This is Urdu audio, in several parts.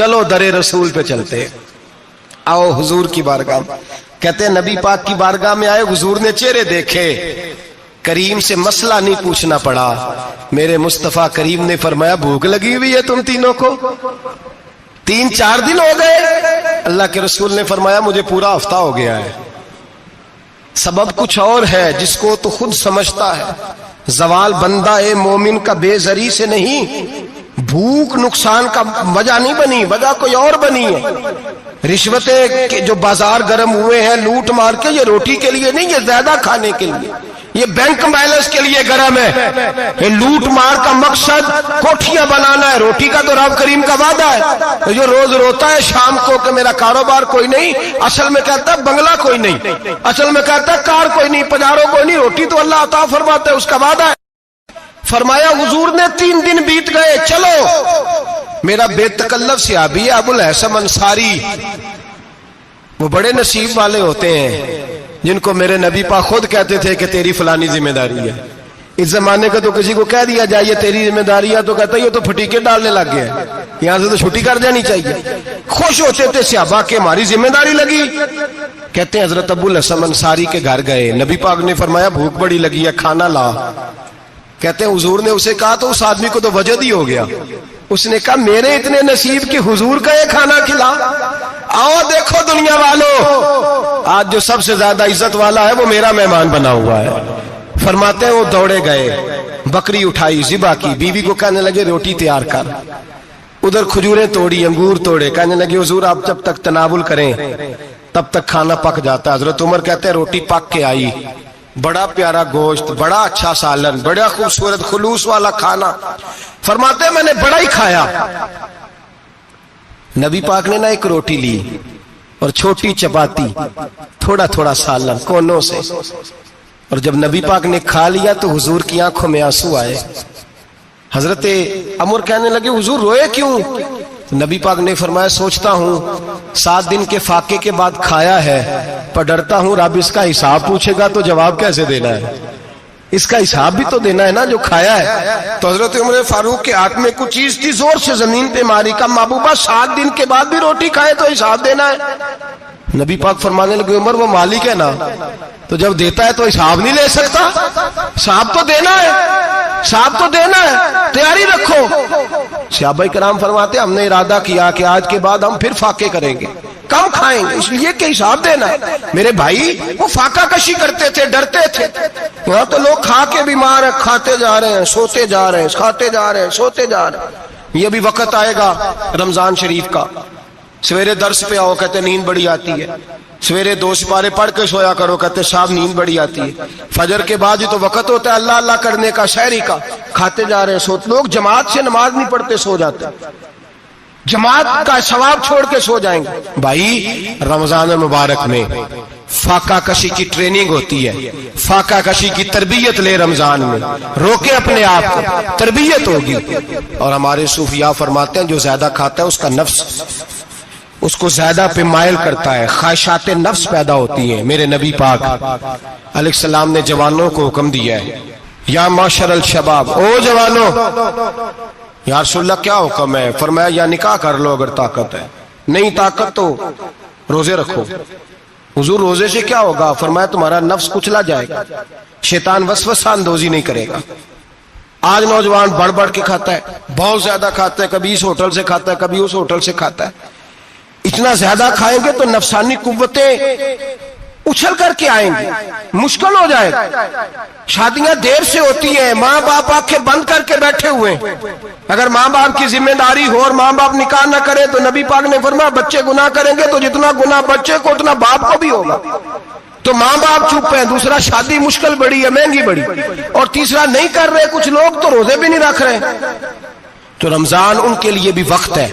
چلو در رسول پہ چلتے، آؤ حضور کی بارگاہ میں۔ کہتے ہیں نبی پاک کی بارگاہ میں آئے، حضور نے چہرے دیکھے، کریم سے مسئلہ نہیں پوچھنا پڑا۔ میرے مصطفیٰ کریم نے فرمایا بھوک لگی ہوئی ہے تم تینوں کو؟ 3-4 دن ہو گئے؟ اللہ کے رسول نے فرمایا مجھے پورا ہفتہ ہو گیا ہے۔ سبب کچھ اور ہے جس کو تو خود سمجھتا ہے۔ زوال بندہ مومن کا بے زری سے نہیں، بھوک نقصان کا وجہ نہیں بنی، وجہ کوئی اور بنی ہے۔ رشوتیں جو بازار گرم ہوئے ہیں لوٹ مار کے، یہ روٹی کے لیے نہیں، یہ زیادہ کھانے کے لیے، یہ بینک بیلنس کے لیے گرم ہے۔ یہ لوٹ مار کا مقصد کوٹھیاں بنانا ہے، روٹی کا تو رب کریم کا وعدہ ہے۔ جو روز روتا ہے شام کو کہ میرا کاروبار کوئی نہیں، اصل میں کہتا ہے بنگلہ کوئی نہیں، اصل میں کہتا ہے کار کوئی نہیں، پجارو کوئی نہیں، روٹی تو اللہ عطا فرماتا ہے، اس کا وعدہ ہے۔ فرمایا حضور نے 3 دن بیت گئے، چلو۔ میرا بے تکلف صحابی ابو الحسن انصاری، وہ بڑے نصیب والے ہوتے ہیں جن کو میرے نبی پاک خود کہتے تھے کہ تیری فلانی ذمہ داری ہے۔ اس زمانے کا تو کسی کو کہہ دیا جائے یہ تیری ذمہ داری ہے تو کہتا ہے یہ تو پھٹیکے ڈالنے لگ گیا ہے، یہاں سے تو چھٹی کر جانی چاہیے۔ خوش ہوتے تھے صحابہ کہ ہماری ذمہ داری لگی۔ کہتے ہیں حضرت ابو الحسن انصاری کے گھر گئے، نبی پاک نے فرمایا بھوک بڑی لگی ہے، کھانا لا۔ کہتے ہیں حضور نے اسے کہا تو اس آدمی کو تو وجد ہی ہو گیا، اس نے کہا میرے اتنے نصیب کہ حضور کا یہ کھانا کھلا۔ آؤ دیکھو دنیا والو، آج جو سب سے زیادہ عزت والا ہے وہ میرا مہمان بنا ہوا ہے۔ فرماتے ہیں وہ دوڑے گئے، بکری اٹھائی، ذبح کی، بیوی کو کہنے لگے روٹی تیار کر، ادھر کھجوریں توڑی، انگور توڑے، کہنے لگے حضور آپ جب تک تناول کریں تب تک کھانا پک جاتا ہے۔ حضرت عمر کہتے ہیں روٹی پک کے آئی، بڑا پیارا گوشت، بڑا اچھا سالن، بڑا خوبصورت خلوص والا کھانا۔ فرماتے ہیں میں نے بڑا ہی کھایا۔ نبی پاک نے نہ ایک روٹی لی اور چھوٹی چپاتی، تھوڑا تھوڑا سالن کونوں سے، اور جب نبی پاک نے کھا لیا تو حضور کی آنکھوں میں آنسو آئے۔ حضرت عمر کہنے لگے حضور روئے کیوں؟ نبی پاک نے فرمایا سوچتا ہوں 7 دن کے فاقے کے بعد کھایا ہے، پر ڈرتا ہوں رب اس کا حساب پوچھے گا تو جواب کیسے دینا ہے، اس کا حساب بھی تو دینا ہے نا جو کھایا ہے۔ تو حضرت عمر فاروق کے ہاتھ میں کچھ چیز تھی، زور سے زمین پہ ماری، کہا محبوبہ 7 دن کے بعد بھی روٹی کھائے تو حساب دینا ہے۔ نبی پاک فرمانے لگے عمر وہ مالک ہے نا، تو جب دیتا ہے تو حساب نہیں لے سکتا، حساب تو دینا ہے، حساب تو دینا ہے، تیاری رکھو۔ صحابہ کرام فرماتے ہم نے ارادہ کیا کہ آج کے بعد ہم پھر فاقے کریں گے، کم کھائیں گے، اس لیے کہ حساب دینا ہے۔ میرے بھائی وہ فاقہ کشی کرتے تھے، ڈرتے تھے۔ یہاں تو لوگ کھا کے بیمار ہیں، کھاتے جا رہے ہیں، سوتے جا رہے ہیں، کھاتے جا رہے ہیں، سوتے جا رہے ہیں۔ یہ بھی وقت آئے گا رمضان شریف کا، سویرے درس پہ آؤ کہتے نیند بڑی آتی ہے، سویرے 2 سپارے پڑھ کے سویا کرو کہتے صاحب نیند بڑی آتی ہے، فجر کے بعد ہی تو وقت ہوتا ہے اللہ اللہ کرنے کا، سحری کا، کھاتے جا رہے ہیں، سوتے۔ لوگ جماعت سے نماز نہیں پڑھتے، سو جاتے، جماعت کا ثواب چھوڑ کے سو جائیں گے۔ بھائی رمضان مبارک میں فاقہ کشی کی ٹریننگ ہوتی ہے، فاقہ کشی کی تربیت لے، رمضان میں روکے اپنے آپ کو، تربیت ہوگی۔ اور ہمارے صوفیاء فرماتے ہیں جو زیادہ کھاتا ہے اس کا نفس اس کو زیادہ پہ مائل کرتا ہے، خواہشات نفس پیدا ہوتی ہیں۔ میرے نبی پاک علیہ السلام نے جوانوں کو حکم دیا ہے یا معاشر الشباب، او جوانوں، یا رسول اللہ کیا حکم ہے؟ فرمایا یا نکاح کر لو اگر طاقت ہے، نہیں طاقت تو روزے رکھو۔ حضور روزے سے کیا ہوگا؟ فرمایا تمہارا نفس کچلا جائے گا، شیطان وسوسہ اندوزی نہیں کرے گا۔ آج نوجوان بڑھ بڑھ کے کھاتا ہے، بہت زیادہ کھاتا ہے، کبھی اس ہوٹل سے کھاتا ہے، کبھی اس ہوٹل سے کھاتا ہے۔ اتنا زیادہ کھائیں گے تو نفسانی قوتیں اچھل کر کے آئیں گی، مشکل ہو جائے گا۔ شادیاں دیر سے ہوتی ہیں، ماں باپ آنکھیں بند کر کے بیٹھے ہوئے، اگر ماں باپ کی ذمہ داری ہو اور ماں باپ نکاح نہ کرے تو نبی پاک نے فرمایا بچے گناہ کریں گے تو جتنا گناہ بچے کو اتنا باپ کو بھی ہوگا۔ تو ماں باپ چپ ہیں، دوسرا شادی مشکل بڑی ہے، مہنگی بڑی، اور تیسرا نہیں کر رہے کچھ لوگ تو روزے بھی نہیں رکھ رہے۔ تو رمضان ان کے لیے بھی وقت ہے،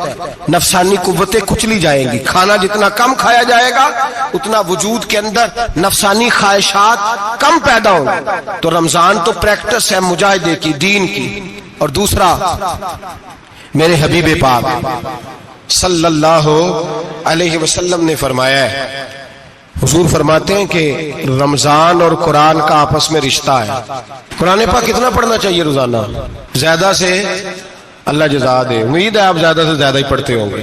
نفسانی قوتیں کچلی جائیں گی، کھانا جتنا کم کھایا جائے گا اتنا وجود کے اندر نفسانی خواہشات کم پیدا ہوں گے۔ تو رمضان تو پریکٹس ہے مجاہدے کی، دین کی۔ اور دوسرا میرے حبیب پاک صلی اللہ علیہ وسلم نے فرمایا ہے، حضور فرماتے ہیں کہ رمضان اور قرآن کا آپس میں رشتہ ہے۔ قرآن پاک کتنا پڑھنا چاہیے روزانہ؟ زیادہ سے اللہ جزا دے، امید ہے آپ زیادہ سے زیادہ ہی پڑھتے ہوں گے،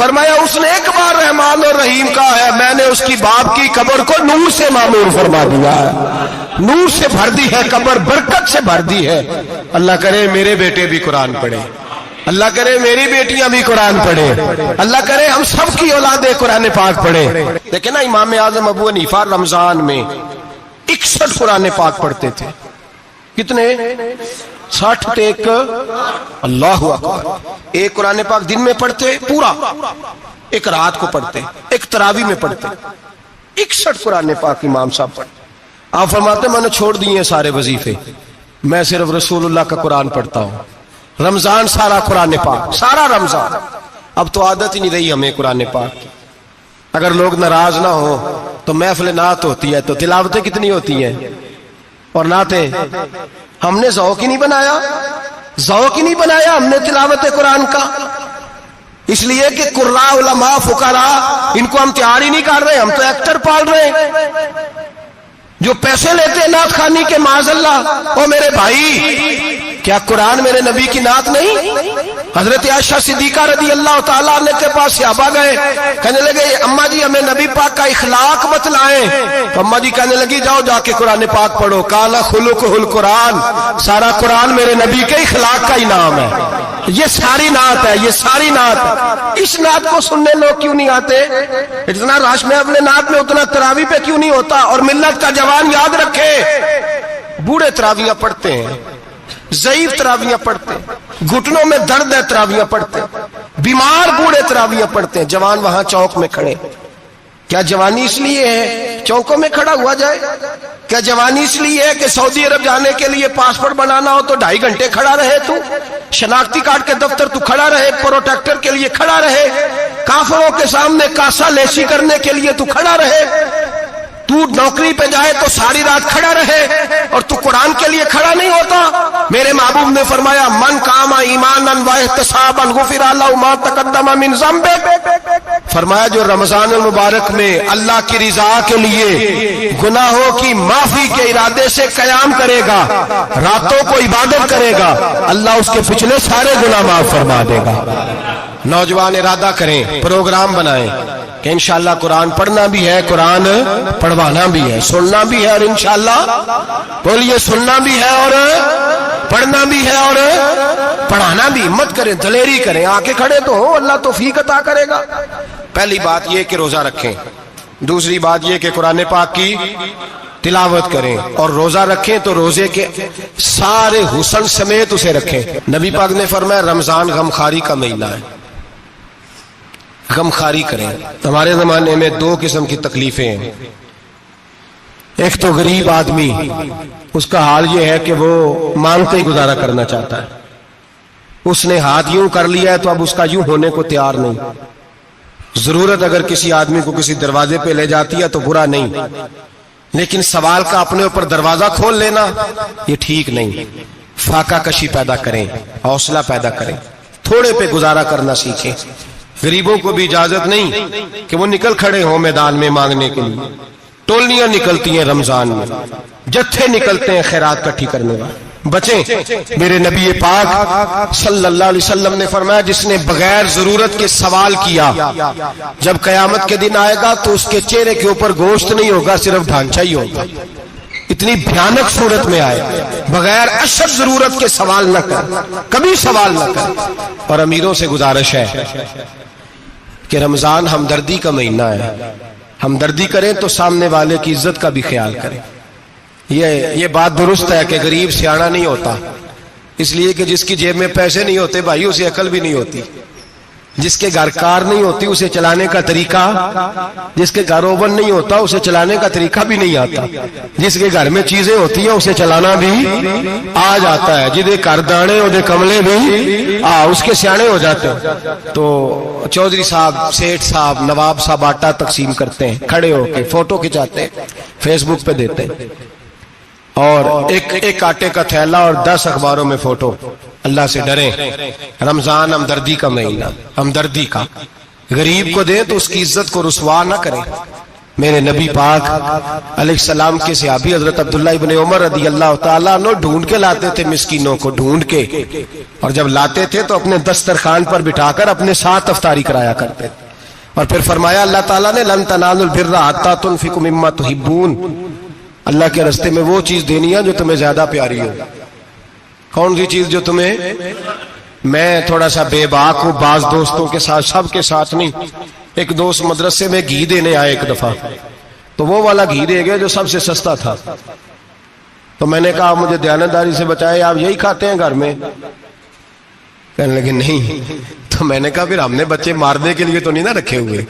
فرمایا اس نے ایک بار رحمان اور رحیم کہا ہے، میں نے اس کی باپ کی قبر کو نور سے معمور فرما دیا ہے، نور سے بھر دی ہے قبر، برکت سے بھر دی ہے۔ اللہ کرے میرے بیٹے بھی قرآن پڑھے، اللہ کرے میری بیٹیاں بھی قرآن پڑھے، اللہ کرے ہم سب کی اولادیں قرآن پاک پڑھے۔ لیکن نا امام اعظم ابو حنیفہ رمضان میں 61 قرآن پاک پڑھتے تھے۔ کتنے؟ 60 ایک، اللہ اکبر۔ ایک قرآن پاک دن میں پڑھتے پورا، ایک رات کو پڑھتے، ایک تراویح میں پڑھتے۔ 61 قرآن پاک امام صاحب پڑھتے۔ آپ فرماتے میں نے چھوڑ دیے سارے وظیفے، میں صرف رسول اللہ کا قرآن پڑھتا ہوں۔ رمضان سارا قرآن پاک، سارا رمضان۔ اب تو عادت ہی نہیں رہی ہمیں قرآن پاک کی۔ اگر لوگ ناراض نہ ہو تو محفل نعت ہوتی ہے تو تلاوتیں کتنی ہوتی ہیں، اور نعتیں ہم نے ذوق ہی نہیں بنایا، ذوق ہی نہیں بنایا ہم نے تلاوت قرآن کا، اس لیے کہ قراء علماء فقراء ان کو ہم تیار ہی نہیں کر رہے، ہم تو ایکٹر پال رہے ہیں جو پیسے لیتے ہیں نعت خوانی کے، معاذ اللہ۔ او میرے بھائی، کیا قرآن میرے نبی کی نعت نہیں؟ حضرت عائشہ صدیقہ رضی اللہ تعالیٰ عنہ کے پاس صحابہ گئے، کہنے لگے اماں جی ہمیں نبی پاک کا اخلاق بتلائیں، تو اماں جی کہنے لگی جاؤ جا کے قرآن پاک پڑھو، قال خلقہ القرآن، سارا قرآن میرے نبی کے اخلاق کا انعام ہے۔ یہ ساری نعت ہے، یہ ساری نعت ہے۔ اس نعت کو سننے لوگ کیوں نہیں آتے؟ اتنا رش میں اپنے نعت میں اتنا تراویح پہ کیوں نہیں ہوتا؟ اور ملت کا جوان یاد رکھے، بوڑھے تراویحاں پڑھتے ہیں، ضعیف تراویحاں پڑھتے ہیں، گھٹنوں میں درد ہے تراویحاں پڑھتے ہیں، بیمار بوڑھے تراویحاں پڑھتے ہیں، جوان وہاں چوک میں کھڑے۔ کیا جوانی اس لیے ہے چوکوں میں کھڑا ہوا جائے؟ کیا جوانی اس لیے ہے کہ سعودی عرب جانے کے لیے پاسپورٹ بنانا ہو تو 2.5 گھنٹے کھڑا رہے تو؟ شناختی کارڈ کے دفتر تو کھڑا رہے، پروٹیکٹر کے لیے کھڑا رہے، کافروں کے سامنے کاسا لیسی کرنے کے لیے تو کھڑا رہے، تو نوکری پہ جائے تو ساری رات کھڑا رہے، اور تو قرآن کے لیے کھڑا نہیں ہوتا؟ میرے محبوب نے فرمایا من قام ایمانا واحتسابا غفر له ما تقدم من ذنبه، فرمایا جو رمضان المبارک میں اللہ کی رضا کے لیے گناہوں کی معافی کے ارادے سے قیام کرے گا، راتوں کو عبادت کرے گا، اللہ اس کے پچھلے سارے گناہ معاف فرما دے گا۔ نوجوان ارادہ کریں، پروگرام بنائیں کہ انشاءاللہ قرآن پڑھنا بھی ہے، قرآن پڑھوانا بھی ہے، سننا بھی ہے، اور انشاءاللہ بولیے سننا بھی ہے اور پڑھنا بھی ہے اور پڑھانا بھی۔ ہمت کریں، دلیری کریں، آکے کھڑے تو ہو، اللہ توفیق عطا کرے گا۔ پہلی بات یہ کہ روزہ رکھیں، دوسری بات یہ کہ قرآن پاک کی تلاوت کریں، اور روزہ رکھیں تو روزے کے سارے حسن سمیت اسے رکھیں۔ نبی پاک نے فرمایا رمضان غمخاری کا مہینہ ہے، غمخاری کریں۔ ہمارے زمانے میں 2 قسم کی تکلیفیں ہیں، ایک تو غریب آدمی، اس کا حال یہ ہے کہ وہ مانگتے ہی گزارا کرنا چاہتا ہے، اس نے ہاتھ یوں کر لیا ہے تو اب اس کا یوں ہونے کو تیار نہیں۔ ضرورت اگر کسی آدمی کو کسی دروازے پہ لے جاتی ہے تو برا نہیں، لیکن سوال کا اپنے اوپر دروازہ کھول لینا یہ ٹھیک نہیں۔ فاقہ کشی پیدا کریں، حوصلہ پیدا کریں، تھوڑے پہ گزارا کرنا سیکھیں۔ غریبوں کو بھی اجازت نہیں کہ وہ نکل کھڑے ہوں میدان میں مانگنے کے لیے، ٹولیاں نکلتی ہیں رمضان میں، جتھے نکلتے ہیں خیرات کٹھی کرنے والے۔ بچیں، میرے نبی پاک صلی اللہ علیہ وسلم نے فرمایا جس نے بغیر ضرورت کے سوال کیا، جب قیامت کے دن آئے گا تو اس کے چہرے کے اوپر گوشت نہیں ہوگا، صرف ڈھانچہ ہی ہوگا۔ اتنی بھیانک صورت میں آئے، بغیر اشد ضرورت کے سوال نہ کر، کبھی سوال نہ کر۔ اور امیروں سے گزارش ہے کہ رمضان ہمدردی کا مہینہ ہے، ہمدردی کریں تو سامنے والے کی عزت کا بھی خیال کریں۔ یہ بات درست ہے کہ غریب سیاڑا نہیں ہوتا، اس لیے کہ جس کی جیب میں پیسے نہیں ہوتے بھائی اسے عقل بھی نہیں ہوتی، جس کے گھر کار نہیں ہوتی اسے چلانے کا طریقہ، جس کے گھر اوون نہیں ہوتا اسے چلانے کا طریقہ بھی نہیں آتا، جس کے گھر میں چیزیں ہوتی ہیں اسے چلانا بھی آ جاتا ہے، جدے گھر دانے اودے کملے بھی اس کے سیانے ہو جاتے ہیں۔ تو چودھری صاحب، سیٹھ صاحب، نواب صاحب آٹا تقسیم کرتے ہیں، کھڑے ہو کے فوٹو کھچاتے ہیں، فیس بک پہ دیتے ہیں، اور ایک آٹے کا تھیلا اور 10 اخباروں میں فوٹو۔ اللہ سے ڈریں، رمضان ہمدردی کا مہینہ، ہمدردی کا۔ غریب کو دیں تو اس کی عزت کو رسوا نہ کریں۔ میرے نبی پاک علیہ السلام کے صحابی حضرت عبداللہ ابن عمر رضی اللہ تعالیٰ عنہ ڈھونڈ کے لاتے تھے مسکینوں کو، ڈھونڈ کے، اور جب لاتے تھے تو اپنے دسترخوان پر بٹھا کر اپنے ساتھ افطاری کرایا کرتے تھے. اور پھر فرمایا اللہ تعالیٰ نے لن تنالوا البر حتی تنفقوا مما تحبون، اللہ کے راستے میں وہ چیز دینی ہے جو تمہیں زیادہ پیاری ہو. کون سی چیز جو تمہیں؟ میں تھوڑا سا بے باک ہوں، بعض دوستوں کے ساتھ، سب کے ساتھ نہیں. ایک دوست مدرسے میں گھی دینے آئے ایک دفعہ، تو وہ والا گھی دے گئے جو سب سے سستا تھا. تو میں نے کہا مجھے دیانتداری سے بچائے، آپ یہی کھاتے ہیں گھر میں؟ کہنے لگے نہیں. تو میں نے کہا پھر ہم نے بچے مارنے کے لیے تو نہیں نا رکھے ہوئے،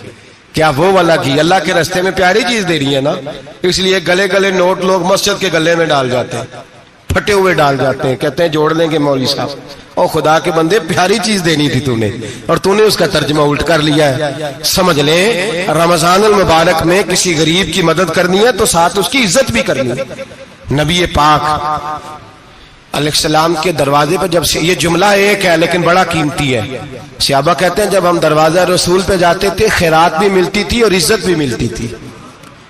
کیا وہ والا گھی اللہ کے راستے میں پیاری چیز دے رہی ہے نا، اس لیے گلے گلے نوٹ لوگ مسجد کے گلے میں ڈال جاتے ہیں، پھٹے ہوئے ڈال جاتے ہیں، کہتے ہیں جوڑ لیں گے مولوی صاحب. اور خدا کے بندے پیاری چیز دینی تھی تو نے، اور تو نے اس کا ترجمہ الٹ کر لیا ہے. سمجھ لیں رمضان المبارک میں کسی غریب کی مدد کرنی ہے تو ساتھ اس کی عزت بھی کرنی ہے. نبی پاک علیہ السلام کے دروازے پر جب سے، یہ جملہ ایک ہے لیکن بڑا قیمتی ہے. صحابہ کہتے ہیں جب ہم دروازہ رسول پہ جاتے تھے خیرات بھی ملتی تھی اور عزت بھی ملتی تھی.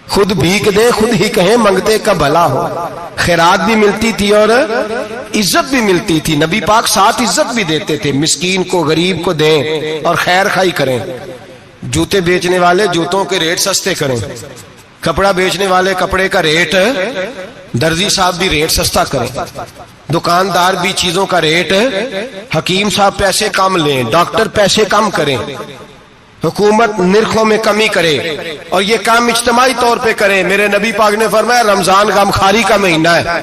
خود بھیک دے خود ہی کہیں منگتے کا بھلا ہو، خیرات بھی ملتی تھی اور عزت بھی ملتی تھی. نبی پاک ساتھ عزت بھی دیتے تھے، مسکین کو غریب کو دیں اور خیر خائی کریں. جوتے بیچنے والے جوتوں کے ریٹ سستے کریں، کپڑا بیچنے والے کپڑے کا ریٹ، درزی صاحب بھی ریٹ سستا کریں، دکاندار بھی چیزوں کا ریٹ، حکیم صاحب پیسے کم لیں، ڈاکٹر پیسے کم کریں، حکومت نرخوں میں کمی کرے، اور یہ کام اجتماعی طور پہ کریں. میرے نبی پاک نے فرمایا رمضان غمخواری کا مہینہ ہے،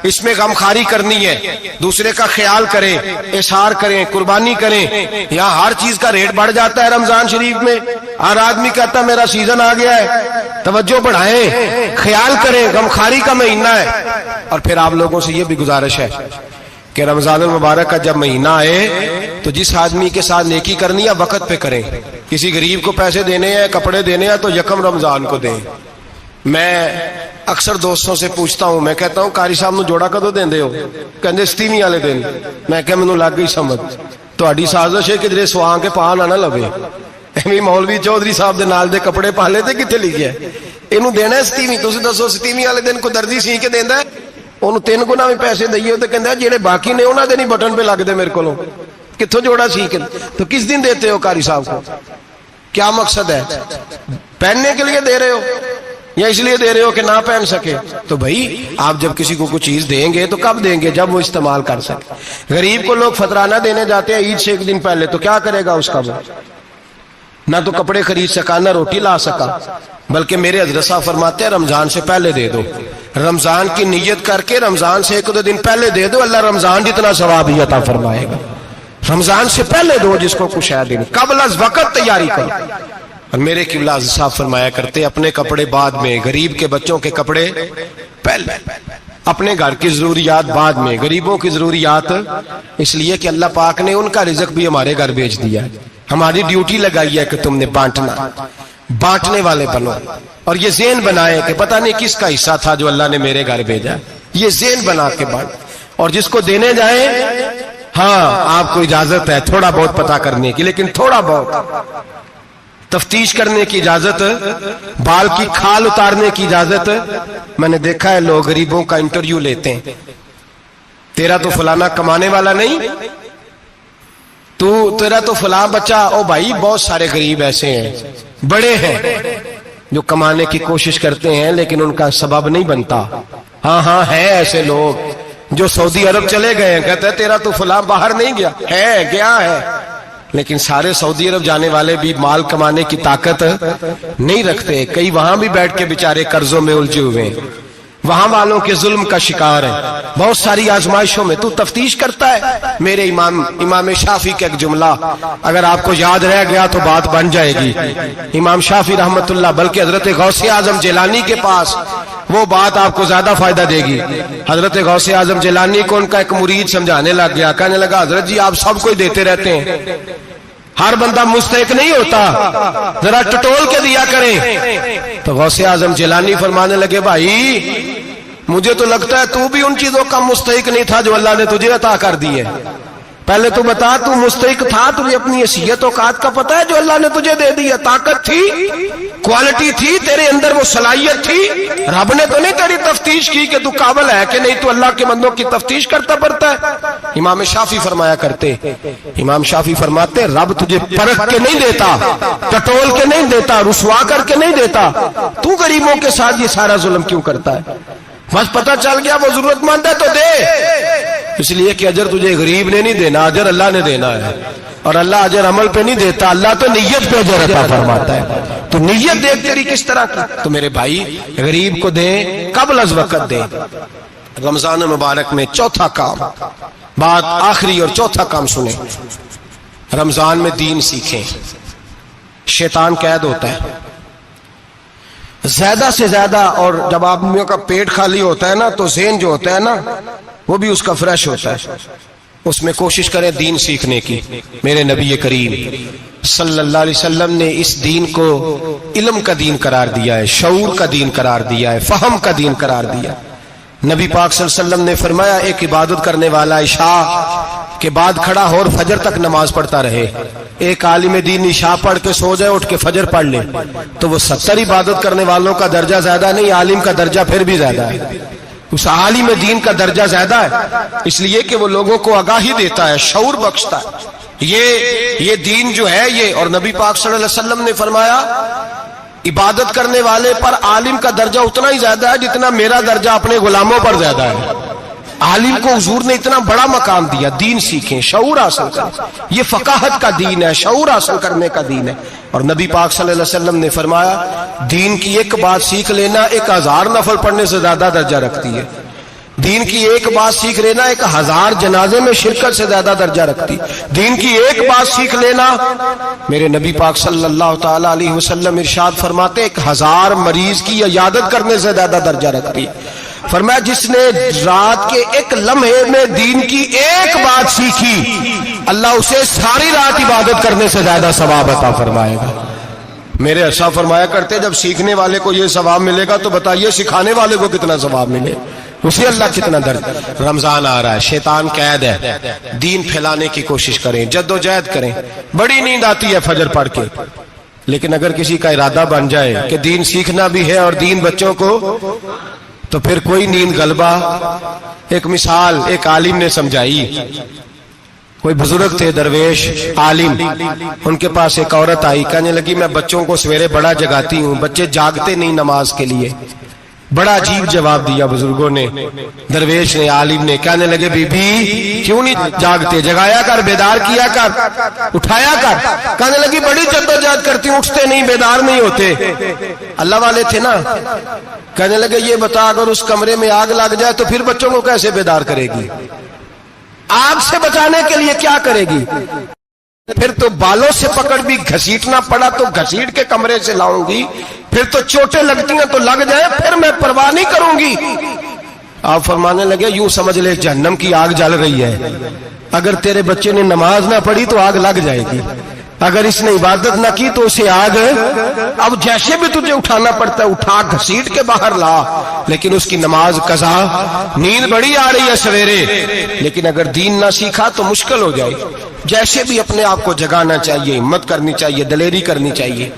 اس میں غمخواری کرنی ہے، دوسرے کا خیال کریں، احسار کریں، قربانی کریں. یہاں ہر چیز کا ریٹ بڑھ جاتا ہے رمضان شریف میں. ہر آدمی کہتا ہے میرا سیزن آ گیا ہے، توجہ بڑھائیں، خیال کریں، غمخواری کا مہینہ ہے. اور پھر آپ لوگوں سے یہ بھی گزارش ہے کہ رمضان المبارک کا جب مہینہ آئے تو جس آدمی کے ساتھ نیکی کرنی ہے وقت پہ کریں. کسی غریب کو پیسے دینے ہیں، کپڑے دینے ہیں تو یکم رمضان کو دیں. میں اکثر دوستوں سے پوچھتا ہوں، میں کہتا ہوں قاری صاحب نو جوڑا کدو دیندے ہو؟ کہندے 27 والے دن. میں کہ مینوں لگ گئی سمجھ، تہاڈی سازش ہے کہ جڑے سواں کے پا نہ لوے. ایویں مولوی چودھری صاحب دے نال دے کپڑے پا لے تے کتے لکھیا ہے اینوں دینا ہے 27. تسی دسو 27 والے دن کو درزی سی کے دیندا ہے؟ انہوں 3 گنا بھی پیسے دئیے تو کہندے جڑے باقی نے انہاں دے نہیں بٹن پہ لگ دے میرے کولوں، کتھوں جوڑا سی کے. تو کس دن دیتے ہو قاری صاحب کو؟ کیا مقصد ہے؟ پہننے کے لیے دے رہے ہو یا اس لیے دے رہے ہو کہ نہ پہن سکے؟ تو بھائی آپ جب کسی کو کوئی چیز دیں گے تو کب دیں گے؟ جب وہ استعمال کر سکے. غریب کو لوگ فطرانہ دینے جاتے ہیں عید سے ایک دن پہلے، تو کیا کرے گا اس کا؟ وہ نہ تو کپڑے خرید سکا نہ روٹی لا سکا. بلکہ میرے حضرت صاحب فرماتے ہیں رمضان سے پہلے دے دو، رمضان کی نیت کر کے رمضان سے 1-2 دن پہلے دے دو، اللہ رمضان جتنا ثواب ہی عطا فرمائے گا. رمضان سے پہلے دو جس کو کچھ ہے دن، قبل از وقت تیاری کرو. اور میرے قبلہ صاحب فرمایا کرتے اپنے کپڑے بعد میں، غریب کے بچوں کے کپڑے پہلے، اپنے گھر کی ضروریات بعد میں، غریبوں کی ضروریات. اس لیے کہ اللہ پاک نے ان کا رزق بھی ہمارے گھر بھیج دیا ہے. ہماری ڈیوٹی لگائی ہے کہ تم نے بانٹنا، بانٹنے والے بنو. اور یہ ذہن بنائے کہ پتہ نہیں کس کا حصہ تھا جو اللہ نے میرے گھر بھیجا. یہ ذہن بنا کے بانٹ. اور جس کو دینے جائیں، ہاں آپ کو اجازت ہے تھوڑا بہت پتہ کرنے کی، لیکن تھوڑا بہت تفتیش کرنے کی اجازت، بال کی کھال اتارنے کی اجازت. میں نے دیکھا ہے لوگ غریبوں کا انٹرویو لیتے ہیں، تیرا تو فلانا کمانے والا نہیں، تیرا تو فلاں بچہ. او بھائی بہت سارے غریب ایسے ہیں، بڑے ہیں جو کمانے کی کوشش کرتے ہیں لیکن ان کا سبب نہیں بنتا. ہاں ہے ایسے لوگ جو سعودی عرب چلے گئے ہیں، کہتے ہیں تیرا تو فلاں باہر نہیں گیا ہے، گیا ہے، لیکن سارے سعودی عرب جانے والے بھی مال کمانے کی طاقت نہیں رکھتے. کئی وہاں بھی بیٹھ کے بیچارے قرضوں میں الجھے ہوئے ہیں، وہاں والوں کے ظلم کا شکار ہے، بہت ساری آزمائشوں میں. تو تفتیش کرتا ہے. میرے امام شافعی کا ایک جملہ اگر آپ کو یاد رہ گیا تو بات بن جائے گی. امام شافعی رحمت اللہ، بلکہ حضرت غوث اعظم جیلانی کے پاس وہ بات آپ کو زیادہ فائدہ دے گی. حضرت غوث اعظم جیلانی کو ان کا ایک مرید سمجھانے لگ گیا، کہنے لگا حضرت جی آپ سب کو دیتے رہتے ہیں، ہر بندہ مستحق نہیں ہوتا، ذرا ٹٹول کے دیا کریں. تو غوث اعظم جیلانی فرمانے لگے بھائی مجھے تو لگتا ہے تو بھی ان چیزوں کا مستحق نہیں تھا جو اللہ نے تجھے عطا کر دی ہے. پہلے تو بتا تو مستحق تھا؟ تجھے اپنی حیثیت اوقات کا پتہ ہے جو اللہ نے تجھے دے دیا؟ طاقت تھی، کوالٹی تھی تیرے اندر، وہ صلاحیت تھی؟ رب نے تو نہیں تیری تفتیش کی کہ تو قابل ہے کہ نہیں؟ تو اللہ کے بندوں کی تفتیش کرتا پڑتا ہے۔ امام شافعی فرمایا کرتے، امام شافعی فرماتے رب تجھے پرکھ کے نہیں دیتا، ٹٹول کے نہیں دیتا، رسوا کر کے نہیں دیتا، تو غریبوں کے ساتھ یہ سارا ظلم کیوں کرتا ہے؟ بس پتہ چل گیا وہ ضرورت مند ہے تو دے، اس لیے کہ اجر تجھے غریب نے نہیں دینا، اجر اللہ نے دینا ہے، اور اللہ اجر عمل پہ نہیں دیتا، اللہ تو نیت پہ اجر عطا فرماتا ہے۔ تو نیت دیکھ تیری کس طرح کی۔ تو میرے بھائی غریب کو دیں قبل از وقت دیں۔ رمضان مبارک میں چوتھا کام، بات آخری اور چوتھا کام سنیں، رمضان میں دین سیکھیں۔ شیطان قید ہوتا ہے زیادہ سے زیادہ، اور جب آدمیوں کا پیٹ خالی ہوتا ہے نا تو ذہن جو ہوتا ہے نا وہ بھی اس کا فریش ہوتا ہے۔ اس میں کوشش کریں دین سیکھنے کی۔ میرے نبی کریم صلی اللہ علیہ وسلم نے اس دین کو علم کا دین قرار دیا ہے، شعور کا دین قرار دیا ہے، فہم کا دین قرار دیا۔ نبی پاک صلی اللہ علیہ وسلم نے فرمایا ایک عبادت کرنے والا عشاء کے بعد کھڑا ہو اور فجر تک نماز پڑھتا رہے، ایک عالم دین عشاء پڑھ کے سو جائے، اٹھ کے فجر پڑھ لے، تو وہ 70 عبادت کرنے والوں کا درجہ زیادہ نہیں، عالم کا درجہ پھر بھی زیادہ ہے، اس عالم دین کا درجہ زیادہ ہے، اس لیے کہ وہ لوگوں کو آگاہی دیتا ہے، شعور بخشتا ہے۔ یہ دین جو ہے یہ، اور نبی پاک صلی اللہ علیہ وسلم نے فرمایا عبادت کرنے والے پر عالم کا درجہ اتنا ہی زیادہ ہے جتنا میرا درجہ اپنے غلاموں پر زیادہ ہے۔ عالم کو حضور نے اتنا بڑا مقام دیا۔ دین سیکھیں، شعور حاصل کریں، یہ فقاہت کا دین ہے، شعور حاصل کرنے کا دین ہے۔ اور نبی پاک صلی اللہ علیہ وسلم نے فرمایا دین کی ایک بات سیکھ لینا 1000 نفل پڑھنے سے زیادہ درجہ رکھتی ہے، دین کی ایک بات سیکھ لینا 1000 جنازے میں شرکت سے زیادہ درجہ رکھتی، دین کی ایک بات سیکھ لینا، میرے نبی پاک صلی اللہ تعالی علیہ وسلم ارشاد فرماتے 1000 مریض کی عیادت کرنے سے زیادہ درجہ رکھتی۔ فرمایا جس نے رات کے ایک لمحے میں دین کی ایک بات سیکھی، اللہ اسے ساری رات عبادت کرنے سے زیادہ ثواب عطا فرمائے گا۔ میرے ارشاد فرمایا کرتے جب سیکھنے والے کو یہ ثواب ملے گا تو بتائیے سکھانے والے کو کتنا ثواب ملے، اسے اللہ کتنا درد۔ رمضان آ رہا ہے، شیطان قید ہے، دین پھیلانے کی کوشش کریں، جد و جہد کریں۔ بڑی نیند آتی ہے فجر پڑھ کے، لیکن اگر کسی کا ارادہ بن جائے کہ دین سیکھنا بھی ہے اور دین بچوں کو، تو پھر کوئی نیند غلبہ۔ ایک مثال ایک عالم نے سمجھائی، کوئی بزرگ تھے درویش عالم، ان کے پاس ایک عورت آئی، کہنے لگی میں بچوں کو سویرے بڑا جگاتی ہوں، بچے جاگتے نہیں نماز کے لیے۔ بڑا عجیب جواب دیا بزرگوں نے، درویش نے، عالم نے، کہنے لگے بی بی کیوں نہیں جاگتے، جگایا کر، بیدار کیا کر، اٹھایا کر۔ کہنے لگی بڑی جدوجہد کرتی ہوں، اٹھتے نہیں، بیدار نہیں ہوتے۔ اللہ والے تھے نا۔ کہنے لگے یہ بتا اگر اس کمرے میں آگ لگ جائے تو پھر بچوں کو کیسے بیدار کرے گی؟ آگ سے بچانے کے لیے کیا کرے گی؟ پھر تو بالوں سے پکڑ بھی گھسیٹنا پڑا تو گھسیٹ کے کمرے سے لاؤں گی، پھر تو چوٹیں لگتی ہیں تو لگ جائے، پھر میں پرواہ نہیں کروں گی۔ آپ فرمانے لگے یوں سمجھ لے جہنم کی آگ جل رہی ہے، اگر تیرے بچے نے نماز نہ پڑھی تو آگ لگ جائے گی، اگر اس نے عبادت نہ کی تو اسے آگ، اب جیسے بھی تجھے اٹھانا پڑتا ہے اٹھا گھسیٹ کے باہر لا، لیکن اس کی نماز قضا۔ نیند بڑی آ رہی ہے سویرے، لیکن اگر دین نہ سیکھا تو مشکل ہو جائے۔ جیسے بھی اپنے آپ کو جگانا چاہیے، ہمت کرنی چاہیے، دلیری کرنی چاہیے۔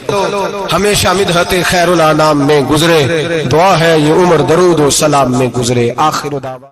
ہمیشہ مدحت خیر الانام میں گزرے، دعا ہے یہ عمر درود و سلام میں گزرے۔ آخر دعوا